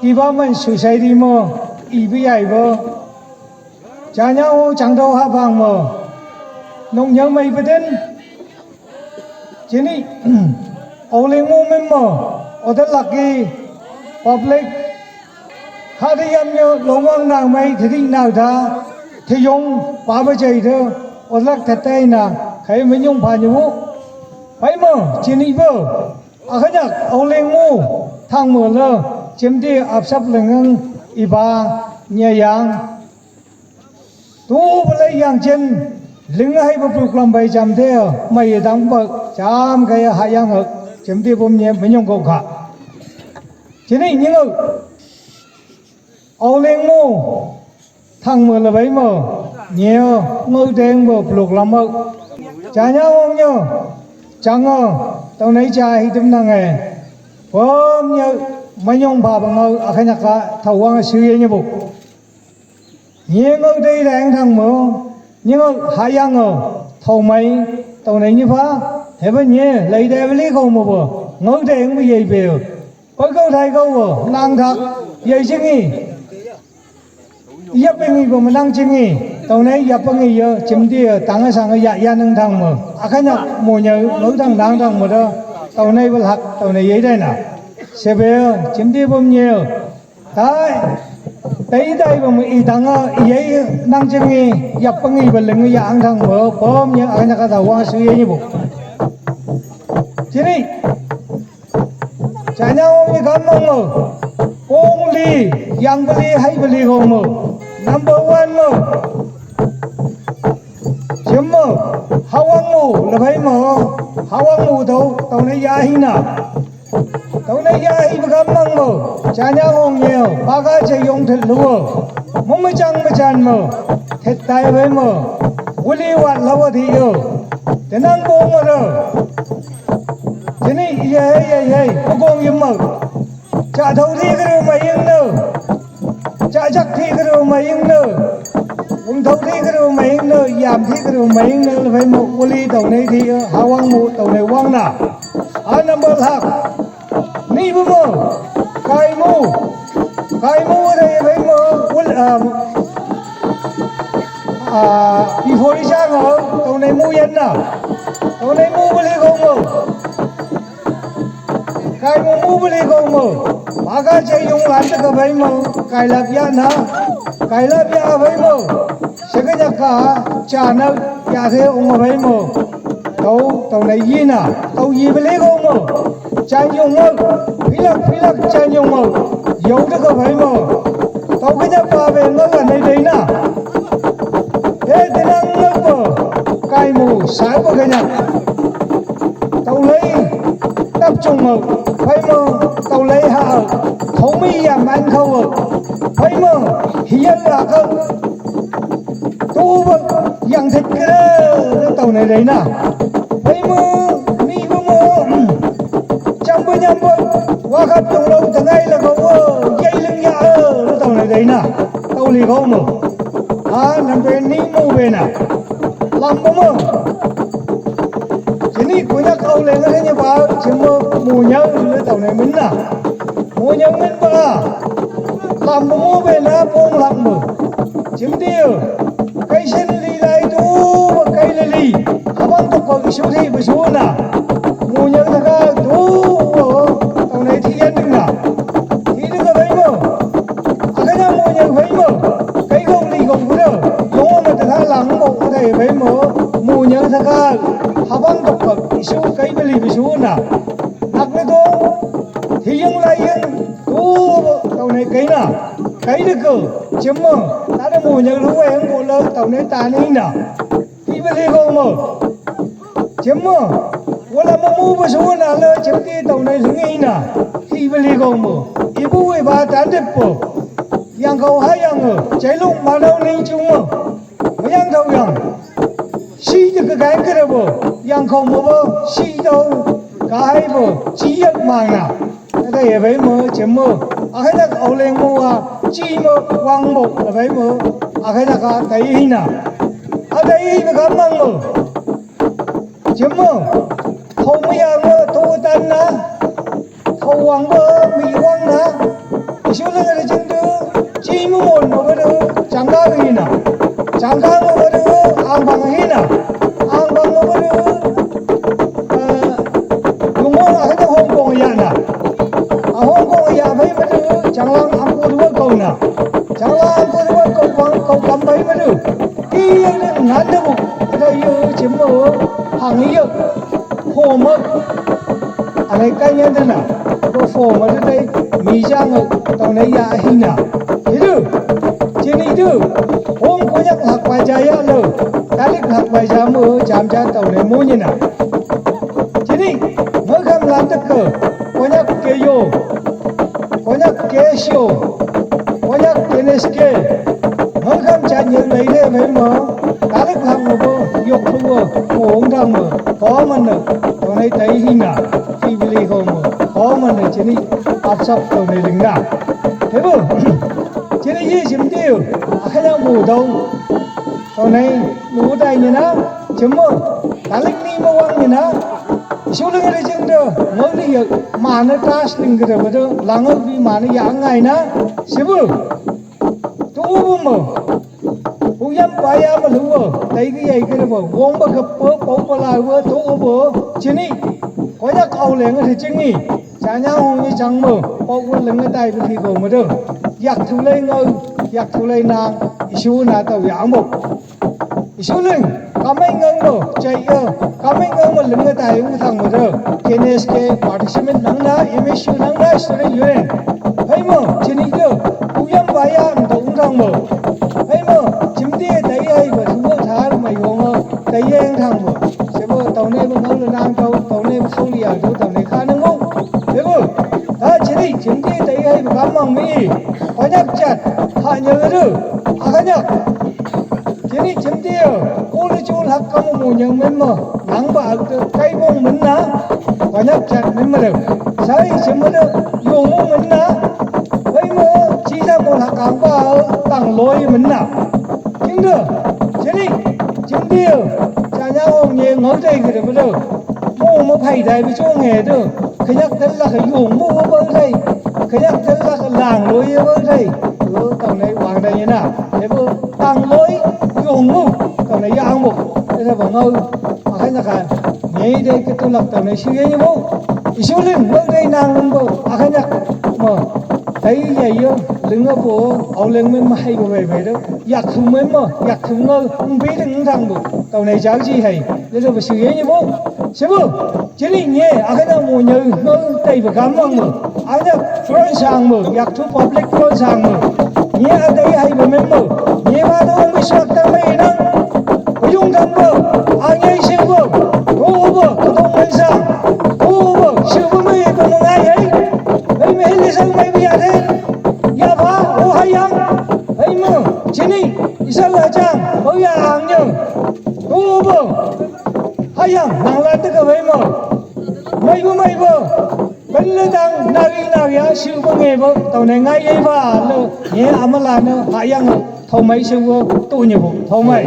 đi vào mình suy xây đi mà ý bị ai vô cha nhau chẳng đâu hạ vàng mà nông nhớ mấy bữa đến chỉ đi ô lên mua mình mà ô thật là cái public khai đi em nhớ lông ngang nào mấy thì đi nào ta thì dùng ba mươi giây thôi ô lắc thật tay nè khai mình dùng phải nhủ phải mà chỉ đi vô cái nhắc ô lên mua thang mở lơ chiếm đi áp sắp lên iba nhẹ nhàng tu lấy yang chân lính hay bộc lộ làm bài chăm thế mày đang bận chăm cái hai yang hợp chiếm đi bom nhẹ mình dùng cầu cả chỉ này những người ông lên mu thằng mở là bấy mở nhiều ngư đen bộc lộ làm mơ chả nhau không nhớ chẳng ngờ tao lấy chai tấm năng này bom nhớ mấy nhung bà bằng ngư ở cái nhạc thầu quang suy như bụng nhiều ngư đi đang thằng mở nhưng hai yang ngờ thầu mấy tàu này như phá thế bây giờ lấy đây với lý không mà bờ ngư đen cái gì về có câu thầy câu bờ năng thật vậy chứ gì dập bên gì mà năng chứ gì tàu này dập bên gì giờ chấm đi tăng cái sang cái dạ dạ nâng thằng mà ở cái nhạc mùa nhớ ngư thằng đang thằng mà đó tàu này vẫn hạt tàu này vậy đây nè xe về chấm đi bom nhiều đấy đấy đây mà mình thằng vậy năng chân gì dập bằng gì bên lưng dạng thằng mở bom như anh ta đầu qua suy như bụng chứ đi chả nhau như con mông mà con ly yang beli hay beli không mà number one mà chấm mà hawang mù là phải mà hawang mù đâu tàu này giá hi nào tàu này giá hi become măng mà chả nhau không nhiều ba cái chơi dùng thịt lúa mông mới chăn mà thịt tay với mà uli quạt lâu thì yêu thế năng bông mà rồi thế này vậy có con im mà chả thấu thi cái điều mà yên nữa chả chắc thi cái điều mà yên nữa cũng thấu thi cái điều mà yên nữa giảm thi cái điều mà yên nữa là phải một uli tàu này thì hawang mù tàu này quăng nào anh number hạc ni bố mơ cái mù ở đây phải mơ before đi sang ở tàu này mua yên nào tàu này mua beli không mơ cái mua beli không mơ ba cái chơi dùng ăn được phải mơ cái lập gia na cái lập gia phải mơ sẽ cái nhà cả trả nợ trả thế ông phải mơ tàu này gì nào tàu gì beli không mơ trái dùng mơ phí lắc trái dùng mơ dấu được phải mơ tàu cái nhà bà về mơ ở đây đấy nào thế thì năng ngất mơ cái mù sáng của cái nhà tàu lấy tập trung mơ phải mơ tàu lấy hạ không mi giảm anh không mơ phải mơ hiên là không tu mơ dạng thịt cái tàu này đấy nào phải mơ mi mơ trong bên nhầm mơ qua khắp trong lâu từ ngay là có dây lưng dạ tàu này đấy nào tàu lì không mơ nằm bên ní mù về nào làm bố mơ chỉ ní của nhắc câu lên cái như bà chỉ mơ mù nhớ lên tàu này mình nào mù nhớ mình bà làm bố mơ về nó bông làm mơ chiếm tiêu cây sen lì lại tu và cây lì lì băng tục có cái số thị với số nào mù nhớ là cái tu tàu này thì dân đừng nào thì đừng có thấy mơ cái nhà mù nhớ thấy mơ cái không đi không có đâu đúng mà ta lắng bộ có thể với mù nhớ thật ra băng tục có cái số cây lì với số nào đặt cái tu thì dân lại dân tu tàu này cái nào cái được cơ chiếm mơ ta đã mù nhớ lúc em bộ lớn tàu này ta này nào thì bây giờ không mơ chiếm mơ vô là mua với số nào lỡ chiếm đi tàu này đứng ngay nào thì bây giờ không mơ ý bố với bà ta đẹp bộ yang cầu hai yang ở cháy lúc mà đâu nên chung mơ yang thầu yang xí được cái đó bộ yang không mơ bơ xí đâu cái bộ chỉ được màng nào đây với mơ chém mơ hay là ấu lên mơ chi mơ quang mơ là với mơ hay là cả thấy hình nào đây với cả mang mơ chém mơ thâu mấy mơ thâu tan na thâu quang mơ mỹ quang na số lượng người chân đưa chi mơ một nó có được chẳng có gì nào chẳng có mơ có được ăn bằng hình nào ăn bằng mơ có được đúng không hay là Hong Kong vậy nào Hong Kong vậy phải mới được chẳng là ăn cô đuôi cầu nào chẳng là ăn cô đuôi cầu cầm mấy mới được khi ngắn được một cái đây chiếm ở hàng ấy hồ mơ anh ấy cái nhân thế nào có phổ mà đây mì giang ở tàu này ya hình nào thế được trên đi được hôm có nhắc học bài trái á rồi đã lịch học bài trái mơ chạm cha tàu này mua như nào trên đi mới không làm tất cả có nhắc kê vô có nhắc kê siêu có nhắc kê nê kê mới không trả nhận lấy thế phải mở đã lịch học mà vô dục thua khổ không thằng mà có mà nữa tàu này thấy hình nào khi đi không mà có mà nữa trên đi áp sập tàu này đừng nào thế bơ trên đây gì chấm tiêu hay là mù đâu tàu này mù đây như nào chấm mơ đã lịch đi mà quăng như nào số lượng người chân đó mới đi mà nó trash linh cái đó đó lăng ở vì mà nó dạng ngày na xem bơ tu mà cũng dám quay mà luôn bơ thấy cái gì cái đó bơ vong bơ gặp bơ bông bơ lại bơ tu bơ trên đi có nhắc âu liền thì chân đi chả nhau như chẳng mơ bông bơ lưng cái tay thì còn mà được giặc thu lên ngư giặc thu lên nàng số là tàu dạng một số lượng có mấy ngân mà chạy có mấy ngân mà lưng cái tay cũng thằng mà được KNSK participant nắng đá MSU nắng đá student union hay mà trên đi được cũng dám vay ăn cũng thằng mà hay mà chấm tia thấy ai và chúng tôi thả mày ngon thấy anh thằng mà sẽ bơ tàu này mà ngân là nàng tàu này mà không đi à tàu này khá năng không thế bơ đó trên đi chấm tia thấy ai mà cắm bằng mi có nhắc chặt hạ nhớ được hạ nhắc trên đi chấm tia cô đi chôn hắc công một nhận mình mà nắng bạc cây bông mình ná có nhắc chặt mình mà được sai chấm mà được dùng mình ná vậy mà chỉ ra một hạt cám vào tặng lối mình nào chứng được trên đi chấm tia chả nhau nhẹ ngói đây cái được mà được mua mà phải đây với chỗ nghề được cái nhắc thế là cái dùng mua với đây cái nhắc thế là cái làng lối với đây tàu này hoàng đây như nào thế bơ tăng lối dùng mua tàu này ăn một thế là bằng ơi mà cái nhắc à nhảy đây cái tôi lập tàu này suy như bố số lượng với đây nàng luôn bố cái nhắc mà thấy vậy lưng ở bộ áo lưng mới may của về đó giặt thùng mới mà giặt thùng ngơ không biết đừng thằng bố tàu này cháu gì hay thế rồi phải suy như bố xem bố chỉ là nhẹ cái nào mua nhớ ngơ tay phải cắm vào mà nhắc front sang mà giặt thu public front sang mà nhé ở đây hay mà mình mở nhé mà đâu không biết sao ta mày năng có dùng thằng bơ anh ấy siêu bơ cô bơ có thông minh sang cô bơ siêu bơ mày có một ngày ấy ấy mày đi sang mày bây giờ thế ya phá ô hay ăn ấy mà chỉ đi sao là chăng bây giờ hàng nhở cô bơ hay ăn nàng lên tất cả vậy mà mày bơ bên lư tăng nagi á siêu có nghề bơ tàu này ngay vậy và nhé mà là nó hay ăn thầu mấy siêu bơ tôi nhiều thầu mấy